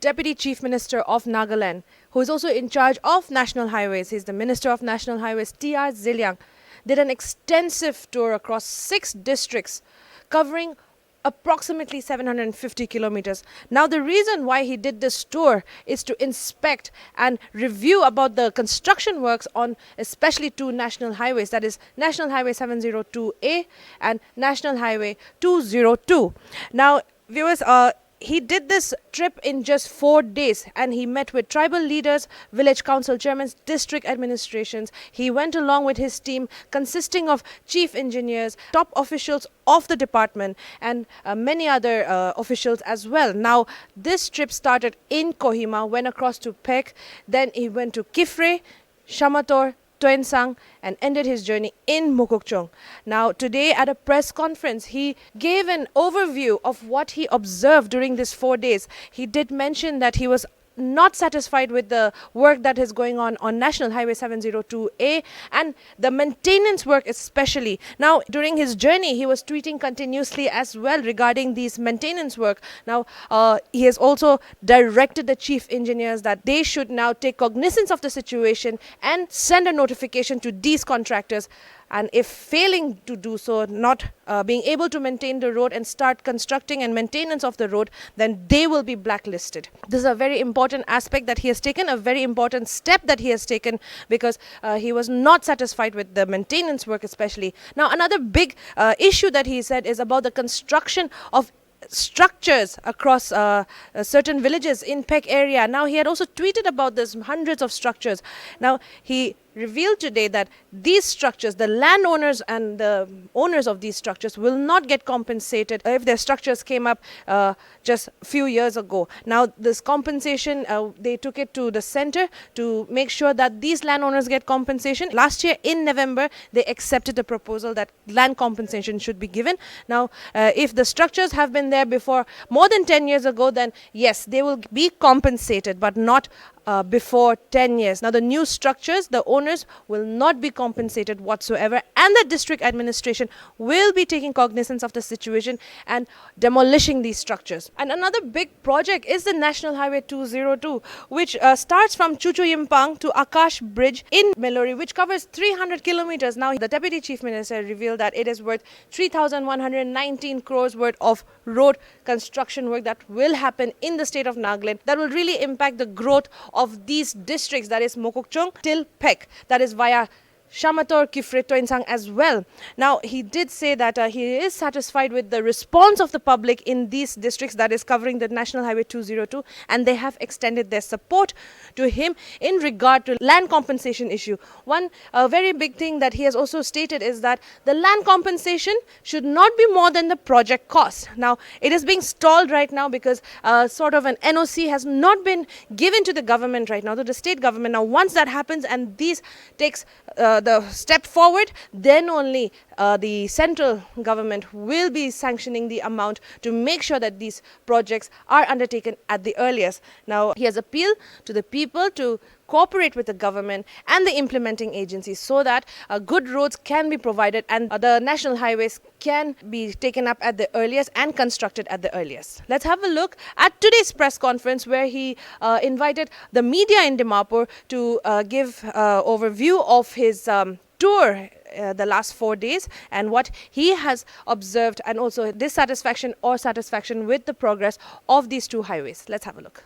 Deputy Chief Minister of Nagaland, who is also in charge of National Highways. He's the Minister of National Highways, T.R. Zeliang, did an extensive tour across 6 districts, covering approximately 750 kilometers. Now, the reason why he did this tour is to inspect and review about the construction works on especially 2 national highways, that is National Highway 702A and National Highway 202. Now, viewers, he did this trip in just 4 days, and he met with tribal leaders, village council chairmen, district administrations. He went along with his team consisting of chief engineers, top officials of the department, and many other officials as well. Now, this trip started in Kohima, went across to Pek, then he went to Kifre, Shamator, Toensang, and ended his journey in Mukokchung. Now, today at a press conference, he gave an overview of what he observed during these 4 days. He did mention that he was not satisfied with the work that is going on National Highway 702A and the maintenance work especially. Now, during his journey, he was tweeting continuously as well regarding these maintenance work. Now, he has also directed the chief engineers that they should now take cognizance of the situation and send a notification to these contractors. And if failing to do so, not being able to maintain the road and start constructing and maintenance of the road, then they will be blacklisted. This is a very important aspect that he has taken, a very important step that he has taken, because he was not satisfied with the maintenance work especially. Now, another big issue that he said is about the construction of structures across certain villages in Pek area. Now, he had also tweeted about this, hundreds of structures. Now, he revealed today that these structures, the landowners and the owners of these structures, will not get compensated if their structures came up just a few years ago. Now, this compensation, they took it to the center to make sure that these landowners get compensation. Last year in November, they accepted the proposal that land compensation should be given. Now, if the structures have been there before more than 10 years ago, then yes, they will be compensated, but not before 10 years. Now, the new structures, the owners will not be compensated whatsoever, and the district administration will be taking cognizance of the situation and demolishing these structures. And another big project is the National Highway 202, which starts from Chuchu Yimpang to Akash Bridge in Melori, which covers 300 kilometers. Now, the Deputy Chief Minister revealed that it is worth 3,119 crores worth of road construction work that will happen in the state of Nagaland, that will really impact the growth of these districts, that is Mokokchung till Pek, that is via Shamator, Kifre, Toensang as well. Now, he did say that he is satisfied with the response of the public in these districts, that is covering the National Highway 202, and they have extended their support to him in regard to land compensation issue. One very big thing that he has also stated is that the land compensation should not be more than the project cost. Now, it is being stalled right now because sort of an NOC has not been given to the government right now, to the state government. Now, once that happens and these takes the step forward, then only the central government will be sanctioning the amount to make sure that these projects are undertaken at the earliest. Now, he has appealed to the people to cooperate with the government and the implementing agencies so that good roads can be provided and the national highways can be taken up at the earliest and constructed at the earliest. Let's have a look at today's press conference, where he invited the media in Dimapur to give overview of his tour the last 4 days and what he has observed, and also dissatisfaction or satisfaction with the progress of these 2 highways. Let's have a look.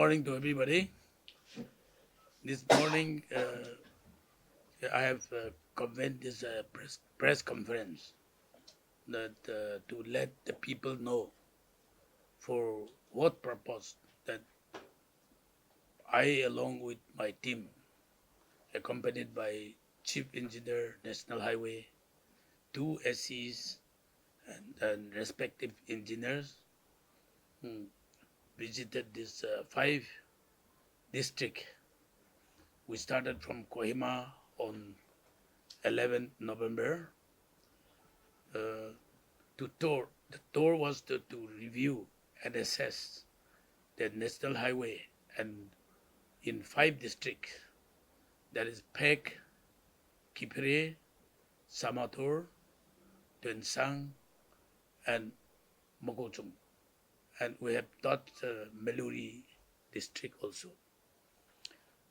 morning to everybody. This morning, I have convened this press conference that to let the people know for what purpose that I, along with my team, accompanied by Chief Engineer National Highway, two SEs, and respective engineers, visited this five district. We started from Kohima on 11th November to tour. The tour was to review and assess the national highway and in five districts, that is Pek, Kipre, Samator, Tuensang, and Mokochung. And we have taught Meluri district also.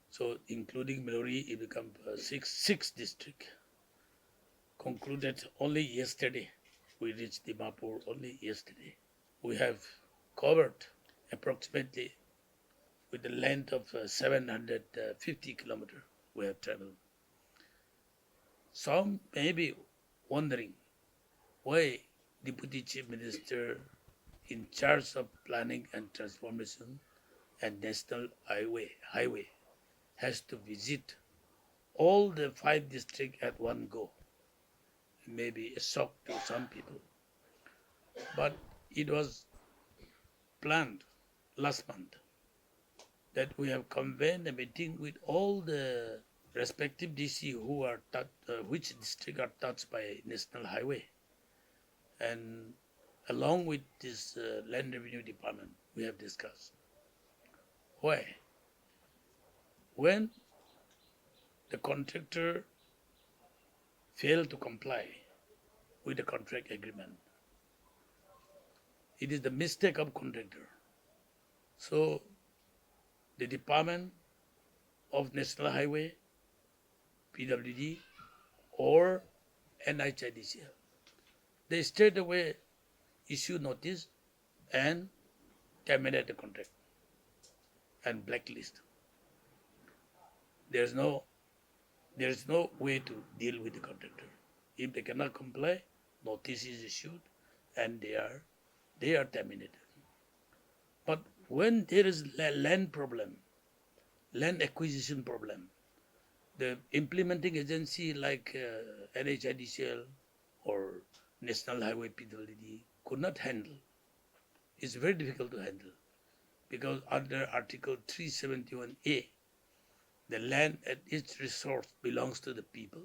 So including Meluri, it becomes six district. Concluded only yesterday. We reached Dimapur only yesterday. We have covered approximately with the length of 750 kilometers we have traveled. Some may be wondering why Deputy Chief Minister in charge of planning and transformation and national highway has to visit all the five districts at one go. It may be a shock to some people, but it was planned last month that we have convened a meeting with all the respective DC who are which district are touched by national highway, and along with this land revenue department we have discussed why when the contractor failed to comply with the contract agreement, it is the mistake of contractor. So the department of national highway, PWD, or NHIDCL, they straight away issue notice and terminate the contract and blacklist. There is no way to deal with the contractor. If they cannot comply, notice is issued and they are terminated. But when there is land problem, land acquisition problem, the implementing agency like NHIDCL or National Highway PWD could not handle. It's very difficult to handle because under Article 371A, the land at its resource belongs to the people.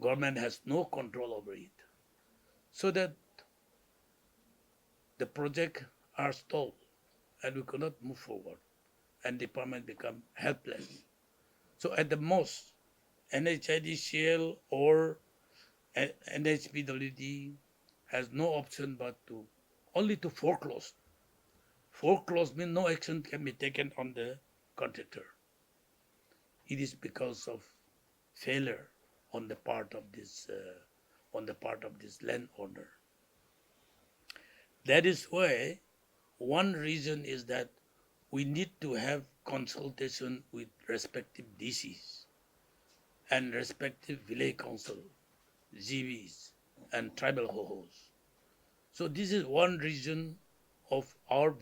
Government has no control over it. So that the project are stalled and we could not move forward and department become helpless. So at the most, NHIDCL or NHPWD has no option but to only to foreclose. Foreclose means no action can be taken on the contractor. It is because of failure on the part of this landowner. That is why one reason is that we need to have consultation with respective DCs and respective village council, GVs, and tribal hohos. So this is one reason of our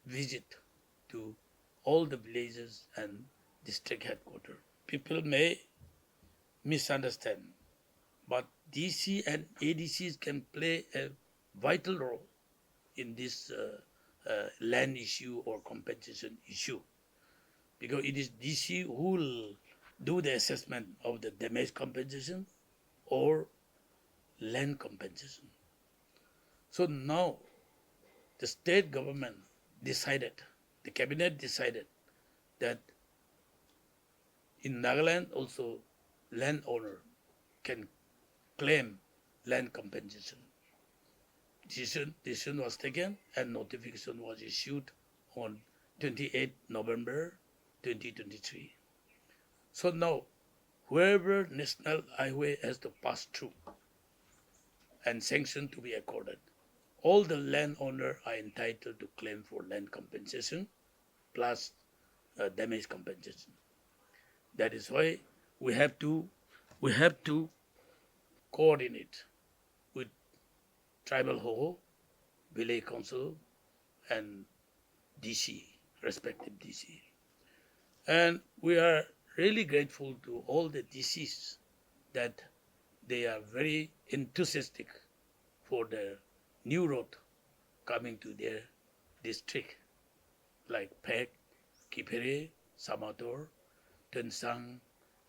visit to all the villages and district headquarters. People may misunderstand, but DC and ADCs can play a vital role in this land issue or compensation issue, because it is DC who will do the assessment of the damage compensation or land compensation. So now the state government decided, the cabinet decided that in Nagaland also landowner can claim land compensation. Decision was taken and notification was issued on 28 November 2023. So now, wherever national highway has to pass through and sanction to be accorded, all the landowners are entitled to claim for land compensation plus damage compensation. That is why we have to we have to coordinate with tribal Ho, village council, and DC, respective DC. And we are really grateful to all the DCs that they are very enthusiastic for the new road coming to their district, like Pek, Kipere, Samator, Tensang,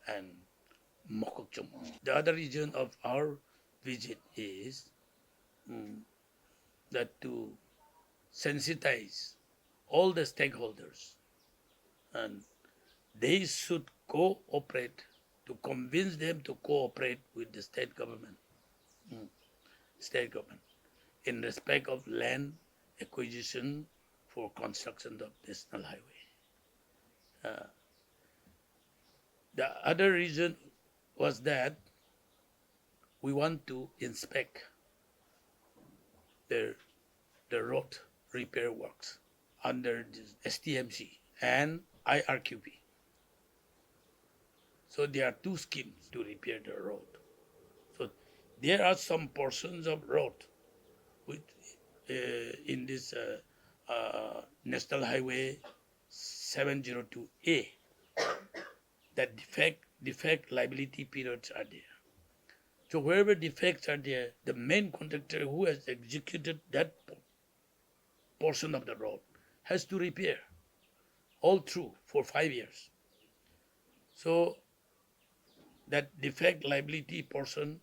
and Mokokchung. The other region of our visit is that to sensitize all the stakeholders, and they should cooperate, to convince them to cooperate with the state government in respect of land acquisition for construction of national highway. The other reason was that we want to inspect the, the road repair works under this STMC and IRQP. So there are two schemes to repair the road. So there are some portions of road which, in this National Highway 702A, that defect liability periods are there. So wherever defects are there, the main contractor who has executed that portion of the road has to repair all through for 5 years. So that defect liability portion,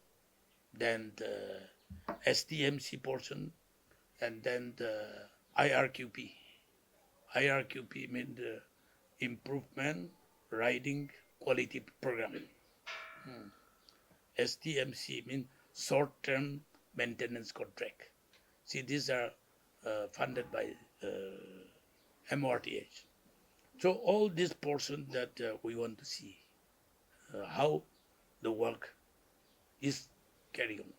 then the STMC portion, and then the IRQP. IRQP means the Improvement Riding Quality Program. STMC means Short-Term Maintenance Contract. See, these are funded by MORTH. So all these portions that we want to see how the work is carrying on.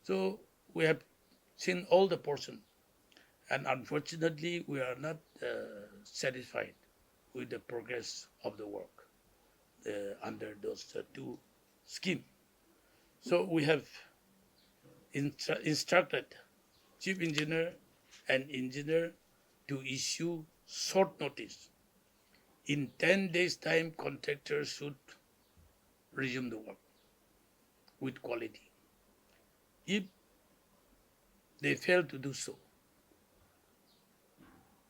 So we have seen all the portions, and unfortunately we are not satisfied with the progress of the work under those two schemes. So we have instructed chief engineer and engineer to issue short notice. In 10 days' time, contractors should resume the work with quality. If they fail to do so,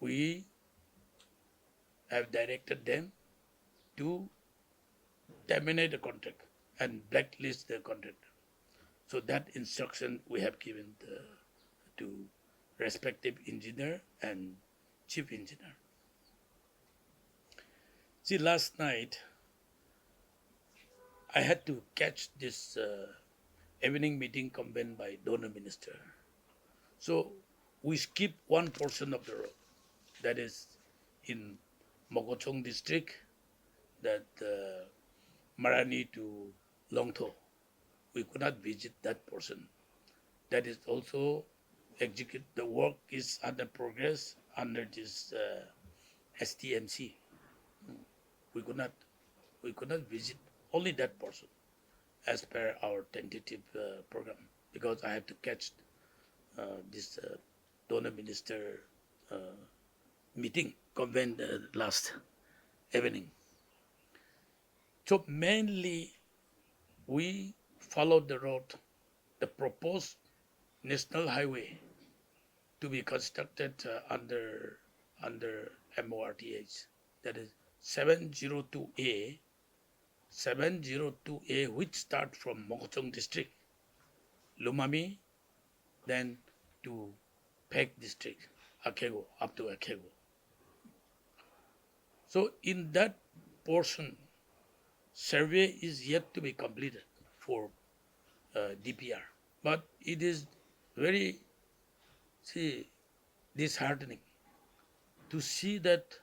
we have directed them to terminate the contract and blacklist the contractor. So that instruction we have given to respective engineer and chief engineer. See, last night I had to catch this evening meeting convened by donor minister. So we skipped one portion of the road, that is in Mokokchung district, that Marani to Longtho. We could not visit that portion. That is also execute. The work is under progress under this STMC. We could not visit only that portion as per our tentative program, because I have to catch this donor minister meeting convened last evening. So mainly we followed the road, the proposed national highway to be constructed under MORTH, that is 702A, which start from Mokokchung district, Lumami, then to Pek district, Akego, up to Akego. So in that portion, survey is yet to be completed for DPR, but it is very disheartening to see that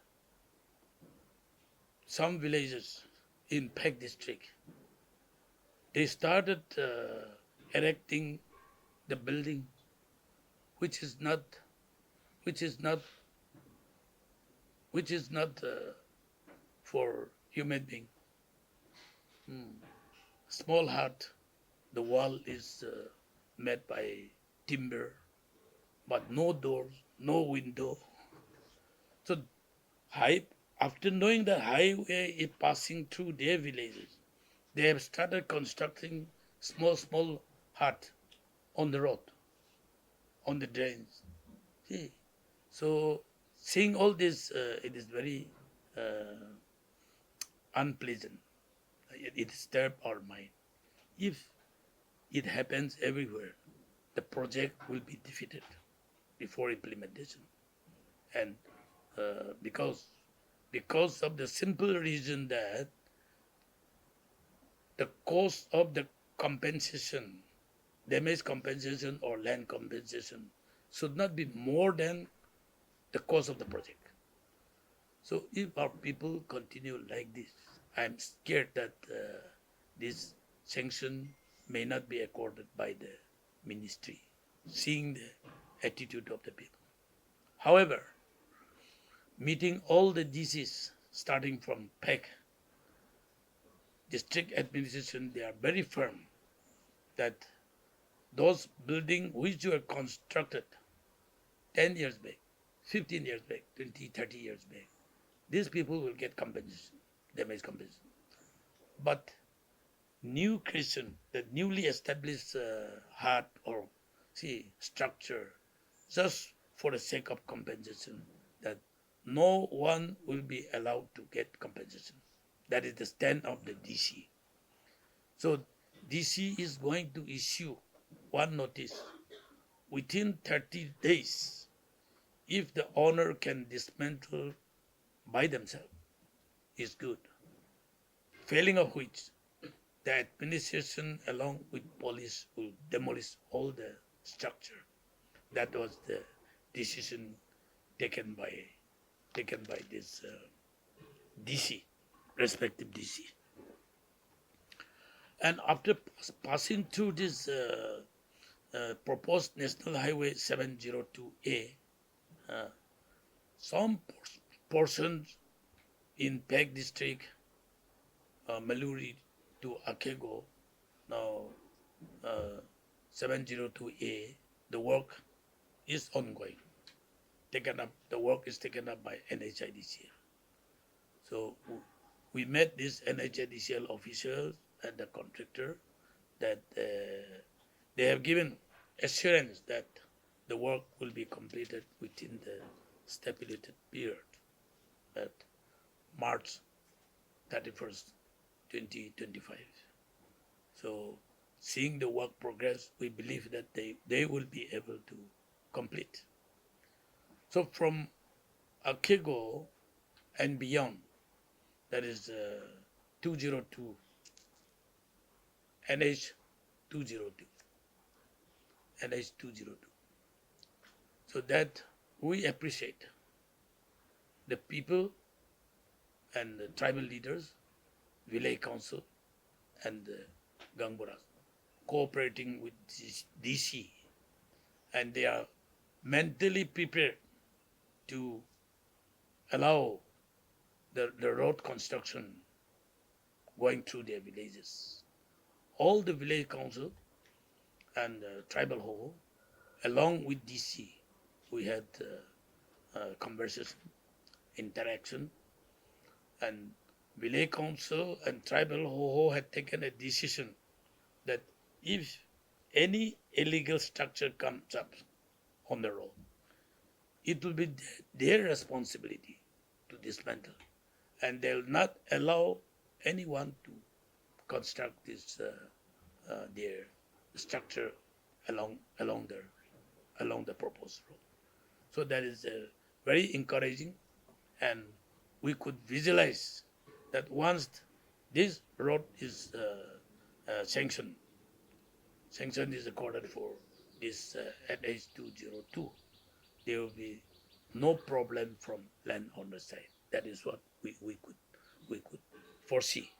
some villages in Pek district, they started erecting the building which is not which is not for human being. Small hut, the wall is made by timber, but no doors, no window. So high, after knowing the highway is passing through their villages, they have started constructing small hut on the road, on the drains. See, so seeing all this, it is very uh, unpleasant. It disturbs our mind. If it happens everywhere, the project will be defeated before implementation. And because of the simple reason that the cost of the compensation, damage compensation or land compensation, should not be more than the cost of the project. So if our people continue like this, I'm scared that this sanction may not be accorded by the ministry, seeing the attitude of the people. However, meeting all the DCs, starting from PEC, district administration, they are very firm that those buildings which were constructed 10 years back, 15 years back, 20, 30 years back, these people will get compensation, damage compensation. But new creation, the newly established hut or structure, just for the sake of compensation, that no one will be allowed to get compensation. That is the stand of the DC. So DC is going to issue one notice within 30 days. If the owner can dismantle by themselves, is good. Failing of which, the administration along with police will demolish all the structure. That was the decision taken by this DC, respective DC. And after passing through this proposed National Highway 702A, some portions in Peg district, Maluri to Akego, now 702A, the work is ongoing. The work is taken up by NHIDCL. So we met these NHIDCL officials and the contractor that they have given assurance that the work will be completed within the stipulated period at March 31st, 2025. So seeing the work progress, we believe that they will be able to complete. So from Akego and beyond, that is 202, NH 202, NH 202. So that we appreciate the people and the tribal leaders, village council, and the Gangboras cooperating with DC, and they are mentally prepared to allow the road construction going through their villages. All the village council and tribal hall, along with DC, we had conversation, interaction, and village council and tribal hall had taken a decision that if any illegal structure comes up on the road, it will be their responsibility to dismantle, and they will not allow anyone to construct this their structure along the proposed road. So that is very encouraging, and we could visualize that once this road is sanctioned is accorded for this NH202, there will be no problem from landowner side. That is what we could foresee.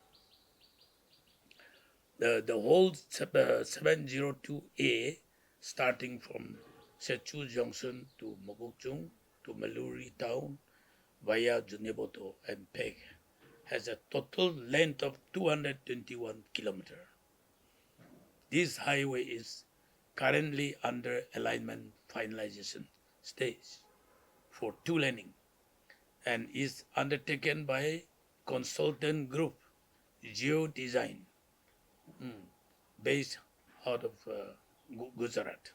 The whole 702A, starting from Sechu Junction to Mokokchung to Maluri town, via Juneboto and Peg has a total length of 221 kilometers. This highway is currently under alignment finalization stage for two laning and is undertaken by consultant group Geo Design based out of Gujarat.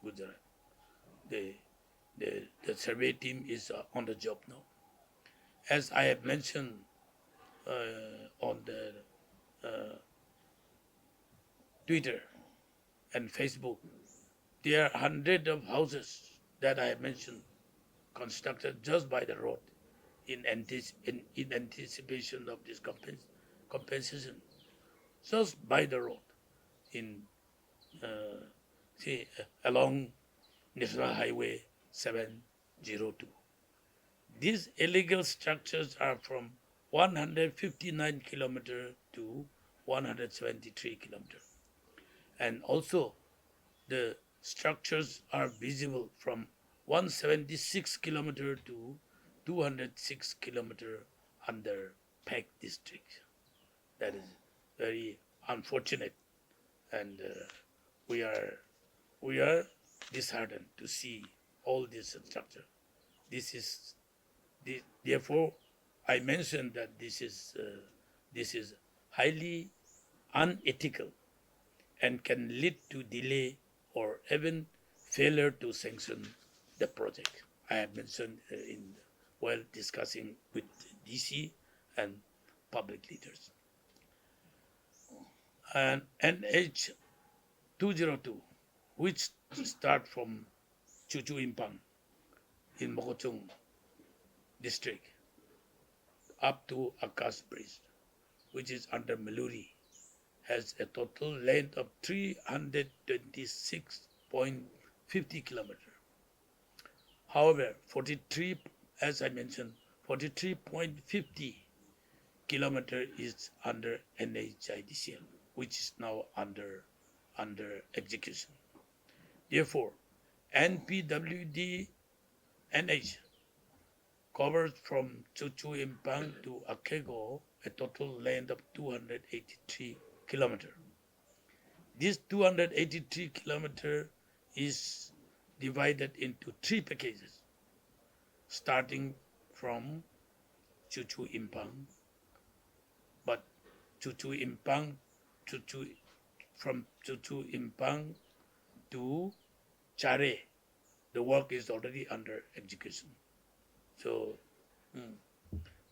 Gujarat. The, the survey team is on the job now. As I have mentioned on the Twitter and Facebook, there are hundreds of houses that I have mentioned constructed just by the road in anticipation of this compensation, just by the road in along National Highway 702. These illegal structures are from 159 kilometers to 173 kilometers. And also, the structures are visible from 176 kilometers to 206 kilometers under Peck district. That is very unfortunate, and we are disheartened to see all this structure. This is therefore I mentioned that this is highly unethical and can lead to delay or even failure to sanction the project. I have mentioned in while discussing with DC and public leaders. And NH 202, which start from Chuchu Impang in Mokochung district up to Akas Bridge, which is under Maluri, has a total length of 326.50 kilometers. However, 43, as I mentioned, 43.50 kilometer is under NHIDCL, which is now under execution. Therefore, NPWD NH covers from Chuchu Impang to Akego a total length of 283 kilometers. This 283 kilometers is divided into three packages, starting from Chuchu Impang, but Chuchu Impang, from Chuchu Impang to Chare, the work is already under execution. So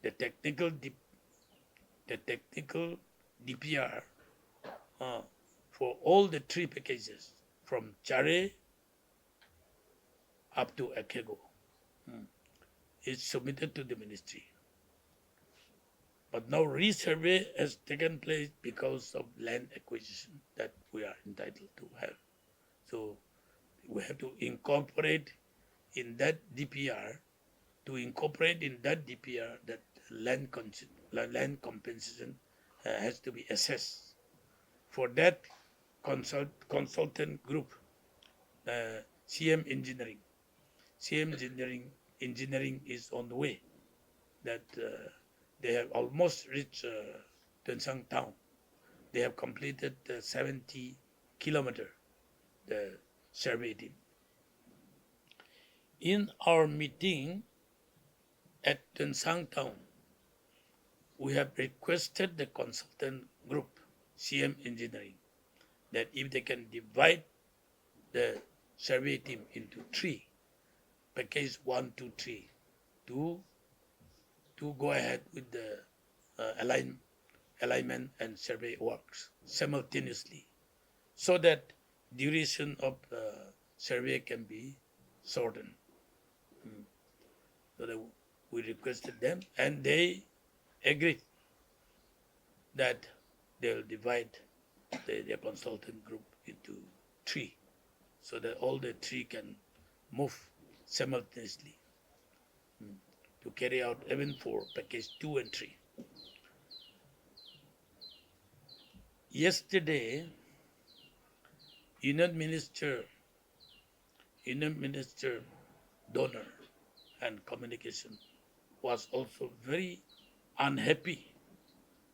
the technical DPR for all the three packages from Chare up to Akego is submitted to the ministry. But now resurvey has taken place because of land acquisition that we are entitled to have. So we have to incorporate in that DPR, that land compensation has to be assessed. For that, consultant group, CM Engineering is on the way. That they have almost reached Tuensang town. They have completed 70 kilometers, the survey team. In our meeting at Tuensang town, we have requested the consultant group, CM Engineering, that if they can divide the survey team into three, package 1, 2, 3, to go ahead with the alignment and survey works simultaneously, so that duration of survey can be shortened. So that we requested them, and they agreed that they'll divide their consultant group into three, so that all the three can move simultaneously to carry out even for package 2 and 3. Yesterday, Union Minister Donor and Communication was also very unhappy,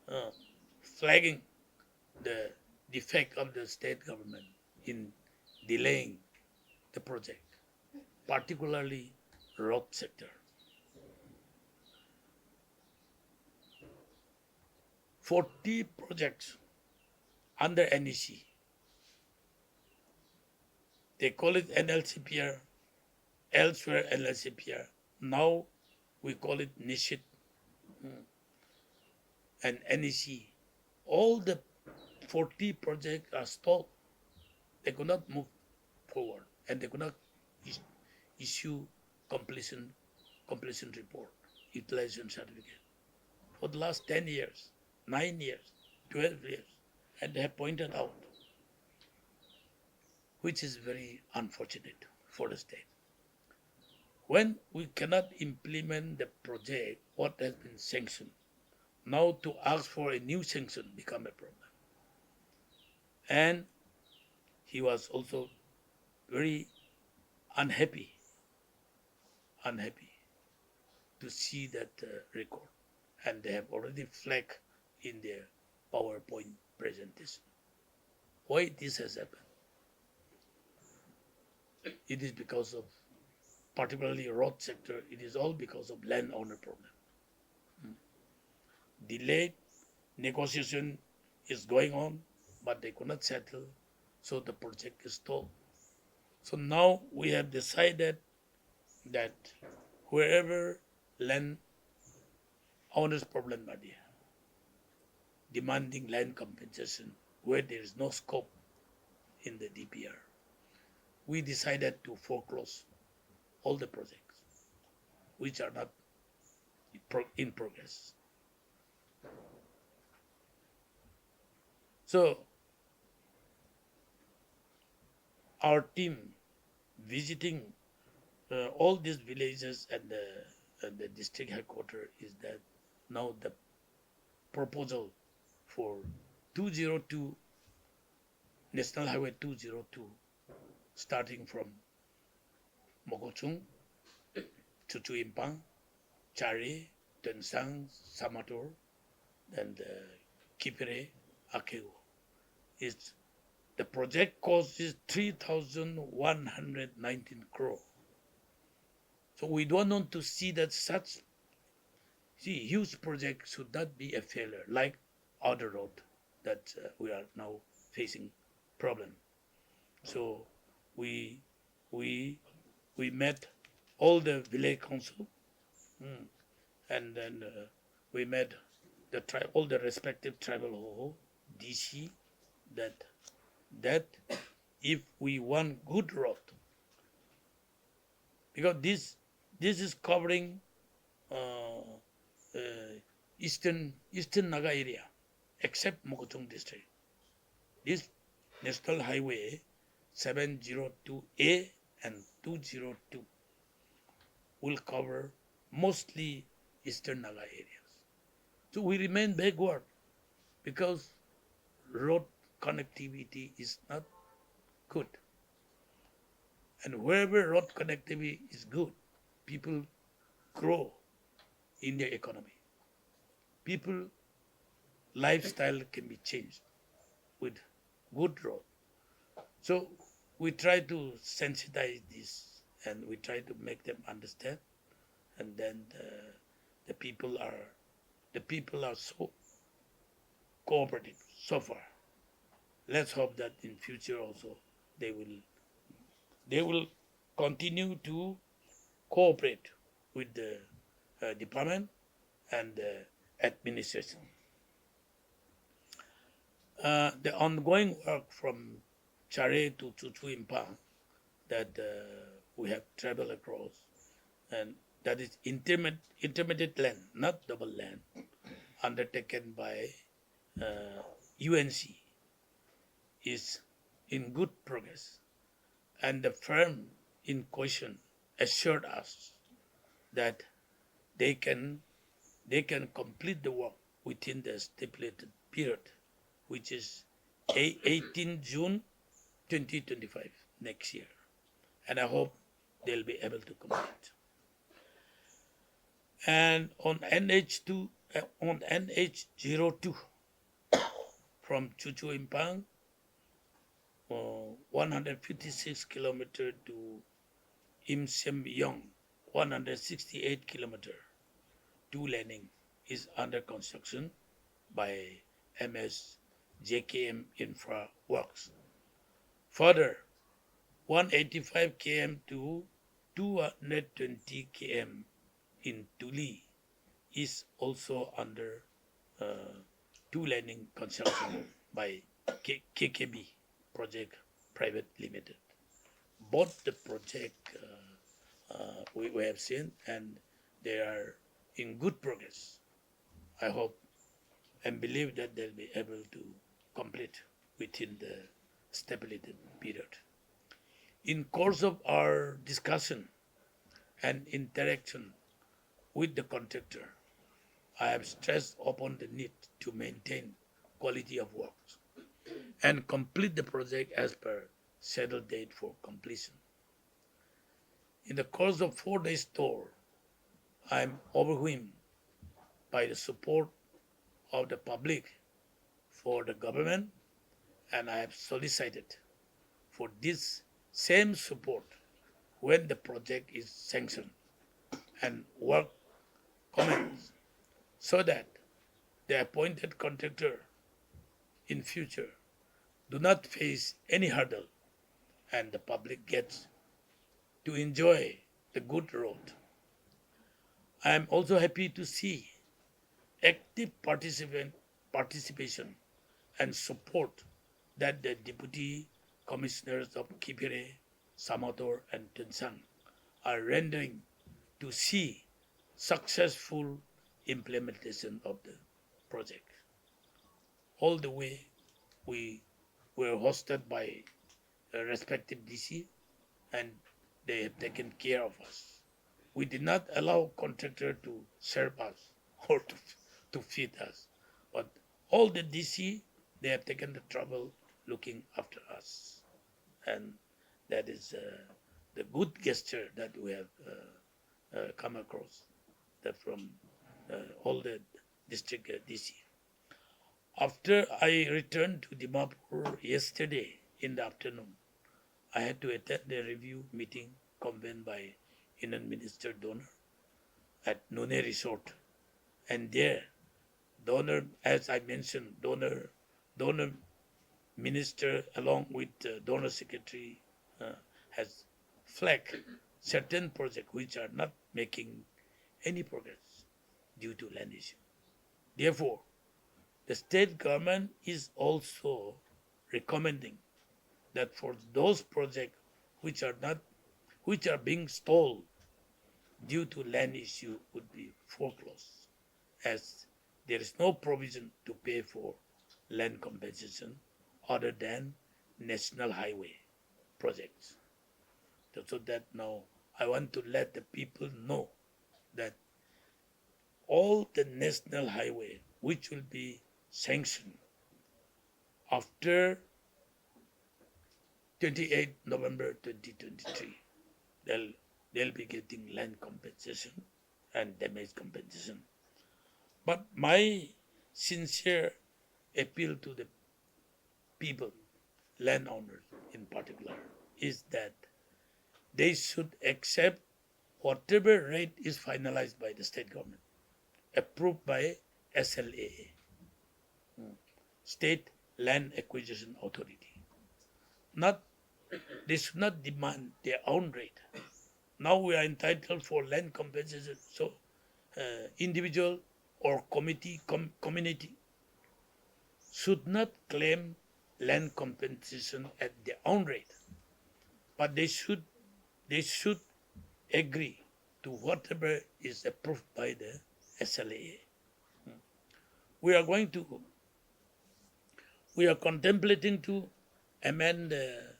uh, flagging the defect of the state government in delaying the project, particularly road sector. 40 projects under NEC. They call it NLCPR, elsewhere NLCPR. Now we call it NISHIT and NEC. All the 40 projects are stalled. They could not move forward and they could not issue completion report, utilization certificate for the last 10 years, 9 years, 12 years. And they have pointed out, which is very unfortunate for the state. When we cannot implement the project, what has been sanctioned, now to ask for a new sanction become a problem. And he was also very unhappy to see that record. And they have already flagged in their PowerPoint presentation. Why this has happened? It is because of, particularly road sector, it is all because of landowner problem. Delayed negotiation is going on, but they could not settle, so the project is stalled. So now we have decided that wherever land owners problem are there, demanding land compensation where there is no scope in the DPR, we decided to foreclose all the projects which are not in progress. So our team visiting all these villages and the district headquarters is that now the proposal for 202 National Highway 202 starting from Mokochung, Chuchu Impang, Chari, Tensang, Samator, and Kipere, Akego. The project cost is 3,119 crore. So we don't want to see that such huge project should not be a failure like other road that we are now facing problem. So we met all the village council, and then we met all the respective tribal ho DC that if we want good road, because this is covering eastern Naga area, except Mokochung district. This National Highway 702A and 202 will cover mostly eastern Naga areas. So we remain backward because road connectivity is not good. And wherever road connectivity is good, people grow in their economy. People lifestyle can be changed with good road. So we try to sensitize this and we try to make them understand, and then the people are so cooperative so far. Let's hope that in future also they will continue to cooperate with the department and the administration. The ongoing work from Chare to Chuchu Impang that we have traveled across, and that is intermediate land, not double land, undertaken by UNC, is in good progress. And the firm in question assured us that they can complete the work within the stipulated period, which is 18 June 2025 next year. And I hope they'll be able to complete. And on NH02 from Chuchu Impang, 156 kilometer to Im Sem Yong, 168 kilometer. Two laning is under construction by MS JKM Infra Works. Further, 185 km to 220 km in Tuli is also under two laning construction by KKB Project Private Limited. Both the project we have seen and they are in good progress. I hope and believe that they'll be able to complete within the stipulated period. In course of our discussion and interaction with the contractor, I have stressed upon the need to maintain quality of work and complete the project as per scheduled date for completion. In the course of 4 days tour, I am overwhelmed by the support of the public for the government, and I have solicited for this same support when the project is sanctioned and work commences, so that the appointed contractor in future do not face any hurdle and the public gets to enjoy the good road. I am also happy to see active participation and support that the deputy commissioners of Kipire, Samator, and Tensang are rendering to see successful implementation of the project. All the way we were hosted by a respective DC and they have taken care of us. We did not allow contractor to serve us or to feed us, but all the DC they have taken the trouble looking after us, and that is the good gesture that we have come across that from all the district DC. After I returned to Dimapur yesterday in the afternoon, I had to attend a review meeting convened by Union Minister Donor at Nune Resort. And there, Donor, as I mentioned, Donor Minister along with Donor Secretary has flagged certain projects which are not making any progress due to land issue. Therefore, the state government is also recommending that for those projects which are not which are being stalled due to land issue would be foreclosed, as there is no provision to pay for land compensation other than national highway projects. So that now I want to let the people know that all the national highway which will be sanctioned after 28 November 2023, they'll be getting land compensation and damage compensation. But my sincere appeal to the people, landowners in particular, is that they should accept whatever rate is finalized by the state government, approved by SLAA, State Land Acquisition Authority. Not They should not demand their own rate. Now we are entitled for land compensation, so individual or community should not claim land compensation at their own rate, but they should agree to whatever is approved by the SLAA. We are going to we are contemplating to amend the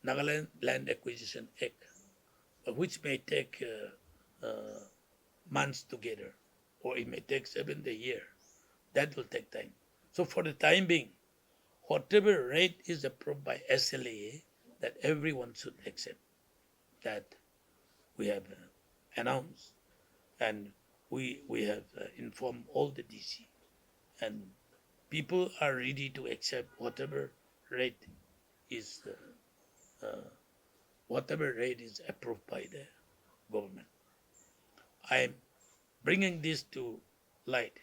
Nagaland Land Acquisition Act, which may take months together, or it may take 7 a year. That will take time. So for the time being, whatever rate is approved by SLAA, that everyone should accept, that we have announced, and we have informed all the DC, and people are ready to accept rate is whatever rate is approved by the government. I am bringing this to light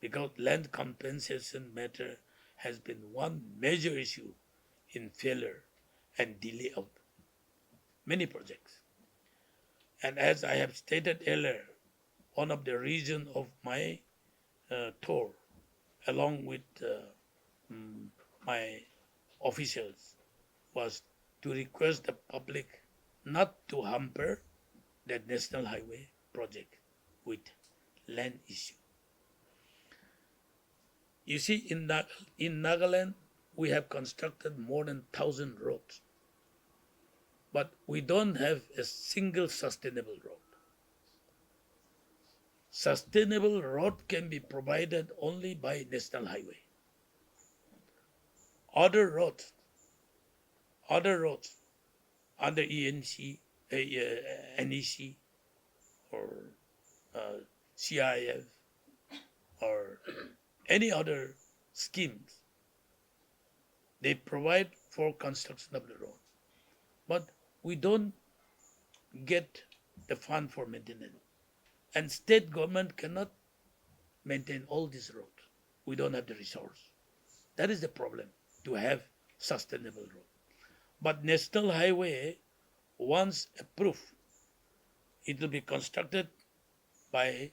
because land compensation matter has been one major issue in failure and delay of many projects. And as I have stated earlier, one of the reasons of my tour, along with my officials, was to request the public not to hamper the national highway project with land issue. You see, in Nagaland, we have constructed more than 1,000 roads, but we don't have a single sustainable road. Sustainable road can be provided only by national highway. Other roads, other roads under NEC or uh, CIF or any other schemes, they provide for construction of the road. But we don't get the fund for maintenance. And state government cannot maintain all these roads. We don't have the resource. That is the problem, to have sustainable road. But national highway, once approved, it will be constructed by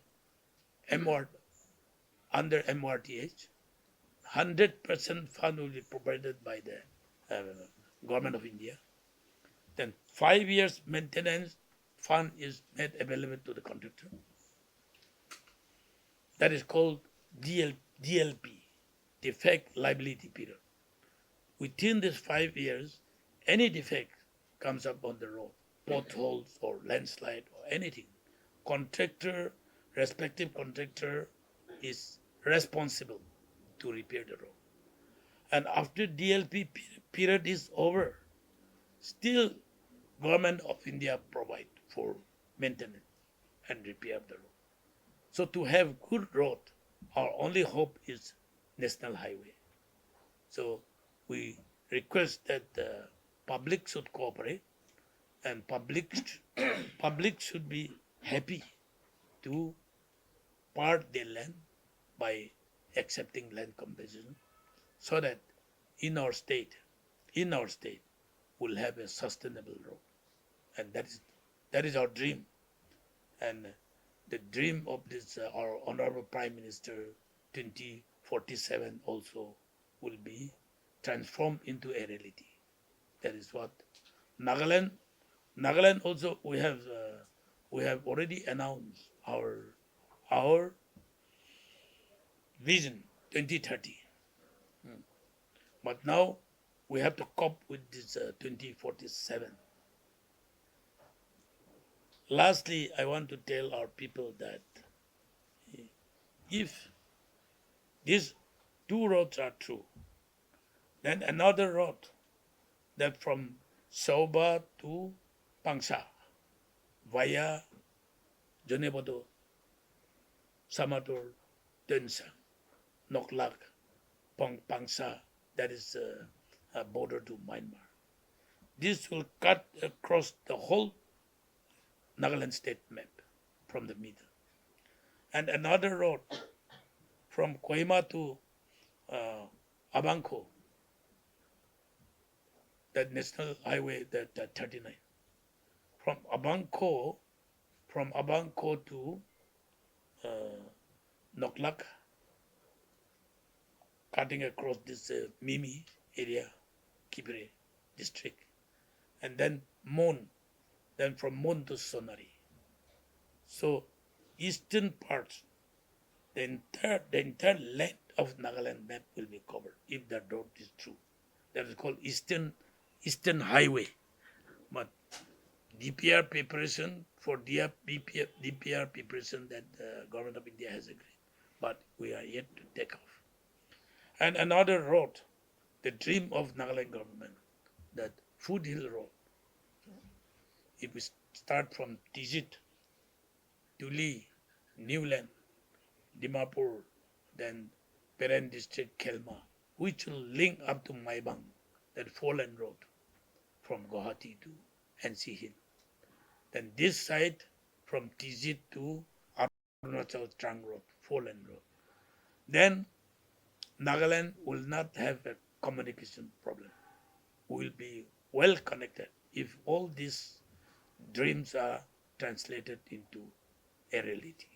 MR, under MRTH. 100% fund will be provided by the uh, government of India. Then 5 years maintenance fund is made available to the contractor. That is called DLP, defect liability period. Within these 5 years, any defect comes up on the road, potholes or landslide or anything, contractor, respective contractor is responsible to repair the road. And after DLP period is over, still government of India provide for maintenance and repair of the road. So to have good road, our only hope is national highway. So we request that the public should cooperate and public should be happy to part their land by accepting land compensation so that in our state, in our state, we'll have a sustainable road. And that is our dream. And the dream of this our honorable Prime Minister 2047 also will be transformed into a reality. That is what Nagaland also we have already announced our vision 2030. But now we have to cope with this 2047. Lastly, I want to tell our people that if these two roads are true, then another road that from Sauba to Pangsa via Jonebodo, Samator, Densang, Noklak, Pangsa, that is a border to Myanmar. This will cut across the whole Nagaland state map from the middle. And another road from Kohima to Abanko, that national highway that 39. From Abanko to Noklak, cutting across this Mimi area, Kibire district, and then Mon, then from Mon to Sonari. So eastern parts, the entire length of Nagaland map will be covered if that road is true. That is called Eastern Highway. But DPR preparation that the government of India has agreed, but we are yet to take off. And another road, the dream of Nagaland government, that Foothill Road. If we start from Tizit, Tuli, Newland, Dimapur, then Peren district Kelma, which will link up to Maibang, that four-lane road from Guwahati to NC Hill. Then this side from Tizit to Arunachal Trang Road, four-lane road. Then Nagaland will not have a communication problem. We will be well connected if all these dreams are translated into a reality.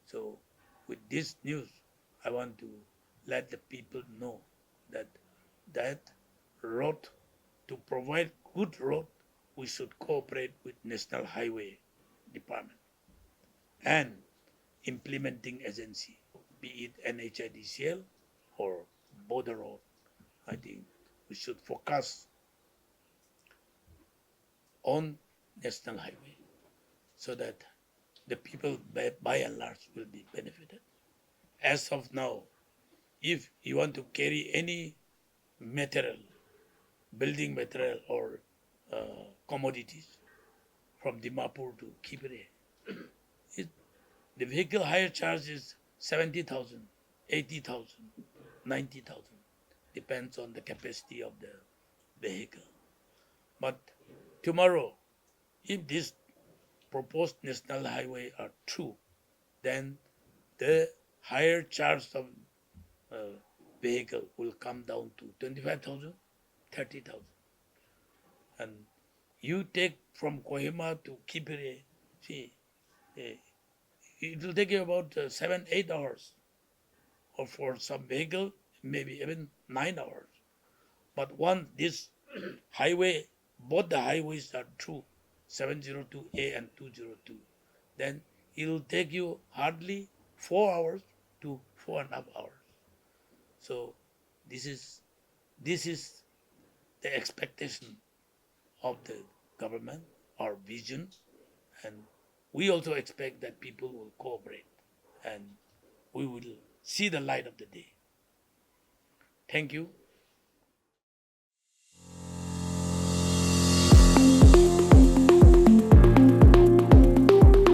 So, with this news, I want to let the people know that that road, to provide good road, we should cooperate with National Highway Department and implementing agency, be it NHIDCL or border road. I think we should focus on National Highway so that the people by and large will be benefited. As of now, if you want to carry any material, building material or commodities from Dimapur to Kipre, the vehicle hire charge is 70,000, 80,000, 90,000, depends on the capacity of the vehicle. But tomorrow, if this proposed national highway are true, then the higher charge of vehicle will come down to 25,000, 30,000. And you take from Kohima to Kipire, see, eh, it will take you about 7, 8 hours, or for some vehicle, maybe even 9 hours. But once this highway, both the highways are true, 702A and 202, then it will take you hardly 4 hours to 4.5 hours. So this is the expectation of the government, our vision, and we also expect that people will cooperate and we will see the light of the day. Thank you.